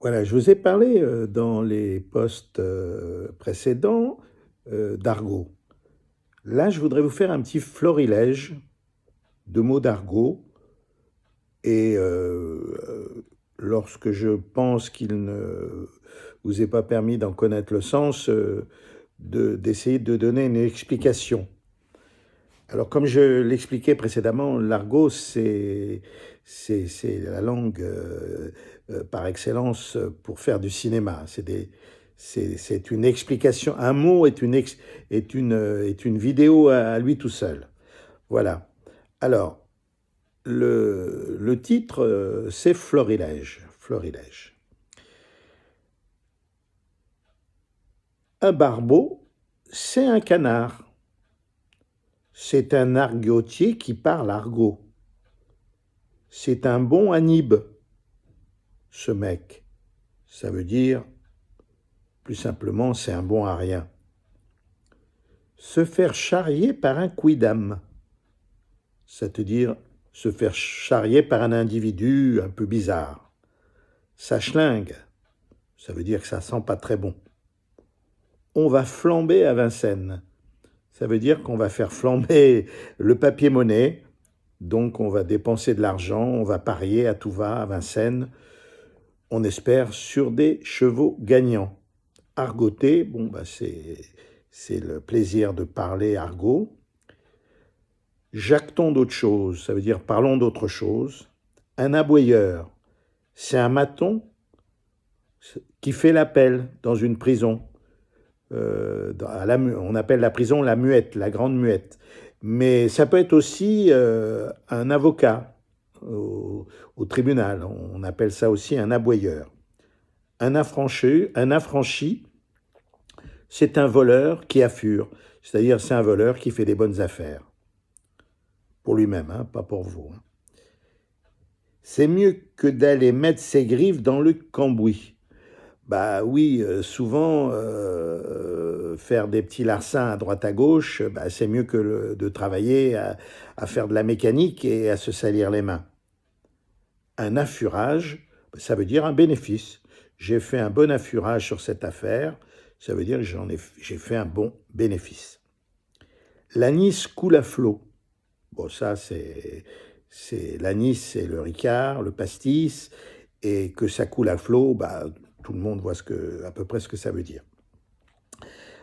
Voilà, je vous ai parlé dans les posts précédents d'argot. Là, je voudrais vous faire un petit florilège de mots d'argot et lorsque je pense qu'il ne vous est pas permis d'en connaître le sens, d'essayer de donner une explication. Alors, comme je l'expliquais précédemment, l'argot, c'est la langue par excellence pour faire du cinéma. C'est une explication. Un mot est une vidéo à lui tout seul. Voilà. Alors, le titre, c'est Florilège. Florilège. Un barbeau, c'est un canard. C'est un argotier qui parle argot. C'est un bon Anib, ce mec. Ça veut dire, plus simplement, c'est un bon à rien. Se faire charrier par un quidam. C'est-à-dire se faire charrier par un individu un peu bizarre. Ça schlingue. Ça veut dire que ça sent pas très bon. On va flamber à Vincennes. Ça veut dire qu'on va faire flamber le papier-monnaie. Donc on va dépenser de l'argent, on va parier à tout va à Vincennes. On espère sur des chevaux gagnants. Argoter, bon, bah c'est le plaisir de parler argot. Jactons d'autre chose, ça veut dire parlons d'autre chose. Un aboyeur, c'est un maton qui fait l'appel dans une prison. On appelle la prison la muette, la grande muette. Mais ça peut être aussi un avocat au tribunal. On appelle ça aussi un aboyeur. Un affranchi, c'est un voleur qui affure. C'est-à-dire c'est un voleur qui fait des bonnes affaires. Pour lui-même, hein, pas pour vous. Hein. C'est mieux que d'aller mettre ses griffes dans le cambouis. Bah oui, souvent, faire des petits larcins à droite à gauche, bah, c'est mieux que de travailler à faire de la mécanique et à se salir les mains. Un affurage, ça veut dire un bénéfice. J'ai fait un bon affurage sur cette affaire, ça veut dire que j'ai fait un bon bénéfice. L'anis coule à flot. Bon, ça, l'anis, c'est le ricard, le pastis, et que ça coule à flot, bah, tout le monde voit à peu près ce que ça veut dire.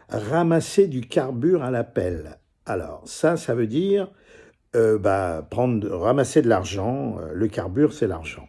Ramasser du carbure à la pelle. Alors, ça veut dire ramasser de l'argent. Le carbure, c'est l'argent.